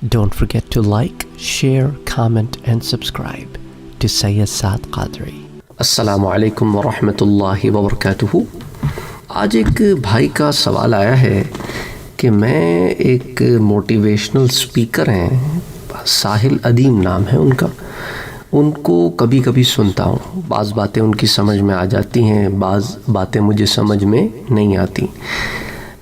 Don't forget to like, share, comment and subscribe to Sayyid Saad Qadri. السلام علیکم ورحمۃ اللہ وبرکاتہ. آج ایک بھائی کا سوال آیا ہے کہ میں ایک موٹیویشنل اسپیکر ہیں، ساحل ادیم نام ہے ان کا، ان کو کبھی کبھی سنتا ہوں. بعض باتیں ان کی سمجھ میں آ جاتی ہیں، بعض باتیں مجھے سمجھ میں نہیں آتی.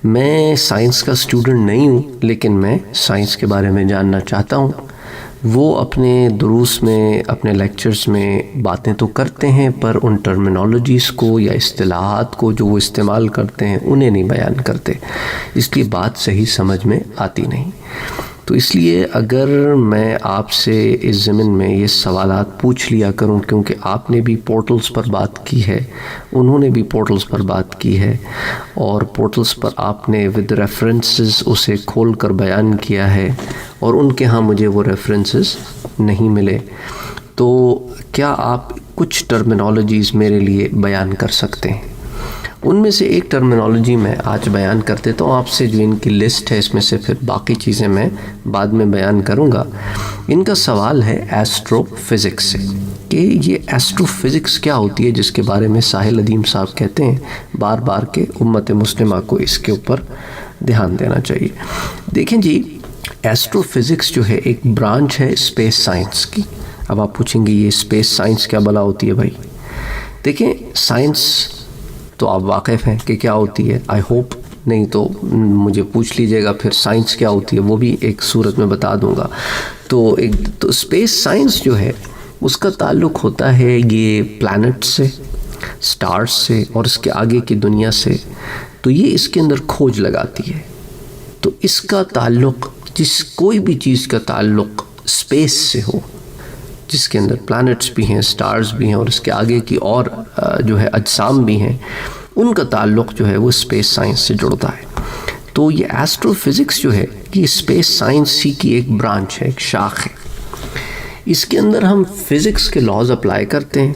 میں سائنس کا اسٹوڈنٹ نہیں ہوں، لیکن میں سائنس کے بارے میں جاننا چاہتا ہوں. وہ اپنے دروس میں، اپنے لیکچرز میں باتیں تو کرتے ہیں، پر ان ٹرمینالوجیز کو یا اصطلاحات کو جو وہ استعمال کرتے ہیں انہیں نہیں بیان کرتے، اس لیے بات صحیح سمجھ میں آتی نہیں. تو اس لیے اگر میں آپ سے اس ضمن میں یہ سوالات پوچھ لیا کروں، کیونکہ آپ نے بھی پورٹلز پر بات کی ہے، انہوں نے بھی پورٹلز پر بات کی ہے، اور پورٹلز پر آپ نے ود ریفرنسز اسے کھول کر بیان کیا ہے، اور ان کے ہاں مجھے وہ ریفرنسز نہیں ملے، تو کیا آپ کچھ ٹرمینالوجیز میرے لیے بیان کر سکتے ہیں؟ ان میں سے ایک ٹرمینالوجی میں آج بیان کر دیتا ہوں آپ سے، جو ان کی لسٹ ہے، اس میں سے پھر باقی چیزیں میں بعد میں بیان کروں گا. ان کا سوال ہے ایسٹرو فزکس سے، کہ یہ ایسٹرو فزکس کیا ہوتی ہے، جس کے بارے میں ساحل ادیم صاحب کہتے ہیں بار بار کہ امت مسلمہ کو اس کے اوپر دھیان دینا چاہیے. دیکھیں جی، ایسٹرو فزکس جو ہے ایک برانچ ہے اسپیس سائنس کی. اب آپ پوچھیں گے یہ اسپیس سائنس کیا بلا ہوتی ہے بھائی؟ دیکھیں، سائنس تو آپ واقف ہیں کہ کیا ہوتی ہے، آئی ہوپ نہیں تو مجھے پوچھ لیجئے گا، پھر سائنس کیا ہوتی ہے وہ بھی ایک صورت میں بتا دوں گا. تو اسپیس سائنس جو ہے اس کا تعلق ہوتا ہے یہ پلانٹ سے، سٹارز سے، اور اس کے آگے کی دنیا سے. تو یہ اس کے اندر کھوج لگاتی ہے. تو اس کا تعلق، کوئی بھی چیز کا تعلق اسپیس سے ہو، جس کے اندر پلانٹس بھی ہیں، سٹارز بھی ہیں، اور اس کے آگے کی اور جو ہے اجسام بھی ہیں، ان کا تعلق جو ہے وہ اسپیس سائنس سے جڑتا ہے. تو یہ ایسٹرو فزکس جو ہے یہ اسپیس سائنس ہی کی ایک برانچ ہے، ایک شاخ ہے. اس کے اندر ہم فزکس کے لاز اپلائی کرتے ہیں،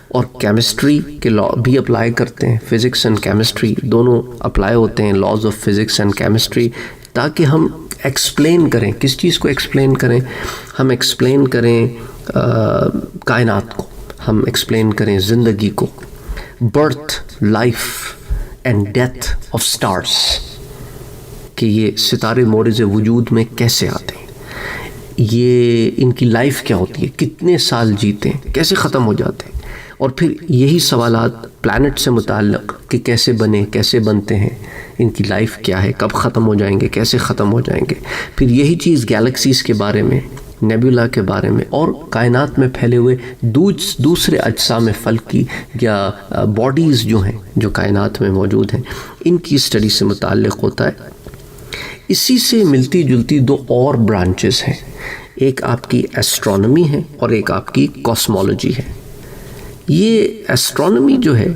اور کیمسٹری کے لا بھی اپلائی کرتے ہیں. فزکس اینڈ کیمسٹری دونوں اپلائی ہوتے ہیں، laws of physics and chemistry, تاکہ ہم ایکسپلین کریں. کس چیز کو ایکسپلین کریں؟ ہم ایکسپلین کریں کائنات کو، ہم ایکسپلین کریں زندگی کو، birth, life and death of stars, کہ یہ ستارے مورز وجود میں کیسے آتے ہیں، یہ ان کی لائف کیا ہوتی ہے، کتنے سال جیتے ہیں، کیسے ختم ہو جاتے ہیں. اور پھر یہی سوالات پلانٹ سے متعلق کہ کیسے بنے، کیسے بنتے ہیں، ان کی لائف کیا ہے، کب ختم ہو جائیں گے، کیسے ختم ہو جائیں گے. پھر یہی چیز گیلیکسیز کے بارے میں، نیبولا کے بارے میں، اور کائنات میں پھیلے ہوئے دوسرے اجسام فلکی یا باڈیز جو ہیں جو کائنات میں موجود ہیں، ان کی اسٹڈی سے متعلق ہوتا ہے. اسی سے ملتی جلتی دو اور برانچز ہیں، ایک آپ کی ایسٹرونومی ہے اور ایک آپ کی کاسمولوجی ہے. یہ ایسٹرونومی جو ہے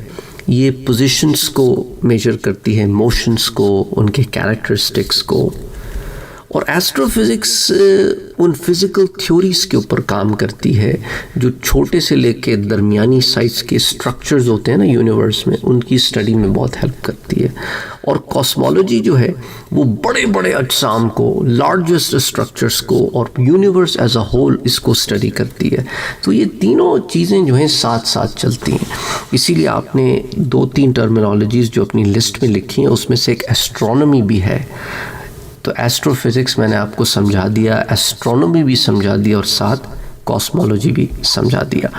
یہ پوزیشنز کو میجر کرتی ہے، موشنز کو، ان کے کیریکٹرسٹکس کو. اور astro physics in physical theories کے اوپر کام کرتی ہے جو چھوٹے سے لے کے درمیانی سائز کے اسٹرکچرز ہوتے ہیں نا یونیورس میں، ان کی اسٹڈی میں بہت ہیلپ کرتی ہے. اور کاسمولوجی جو ہے وہ بڑے بڑے اجسام کو، لارجسٹ اسٹرکچرز کو، اور یونیورس ایز اے ہول اس کو اسٹڈی کرتی ہے. تو یہ تینوں چیزیں جو ہیں ساتھ ساتھ چلتی ہیں. اسی لیے آپ نے 2-3 ٹرمینالوجیز جو اپنی لسٹ میں لکھی ہیں، اس میں سے ایک ایسٹرونومی بھی ہے. تو ایسٹرو فزکس میں نے آپ کو سمجھا دیا، ایسٹرونومی بھی سمجھا دیا، اور ساتھ کاسمولوجی بھی سمجھا دیا.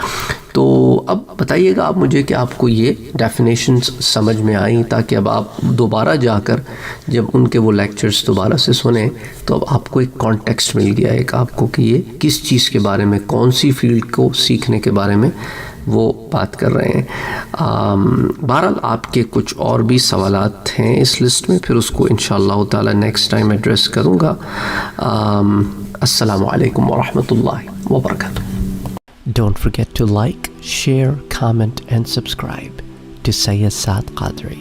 تو اب بتائیے گا آپ مجھے کہ آپ کو یہ ڈیفینیشنز سمجھ میں آئیں، تاکہ اب آپ دوبارہ جا کر جب ان کے وہ لیکچرز دوبارہ سے سنیں تو اب آپ کو ایک کانٹیکسٹ مل گیا، ایک آپ کو کہ یہ کس چیز کے بارے میں، کون سی فیلڈ کو سیکھنے کے بارے میں وہ بات کر رہے ہیں. بہرحال آپ کے کچھ اور بھی سوالات ہیں اس لسٹ میں، پھر اس کو انشاءاللہ تعالی نیکسٹ ٹائم ایڈریس کروں گا. السلام علیکم ورحمۃ اللہ وبرکاتہ. Don't forget to like, share, comment and subscribe to Sayyid Saad Qadri.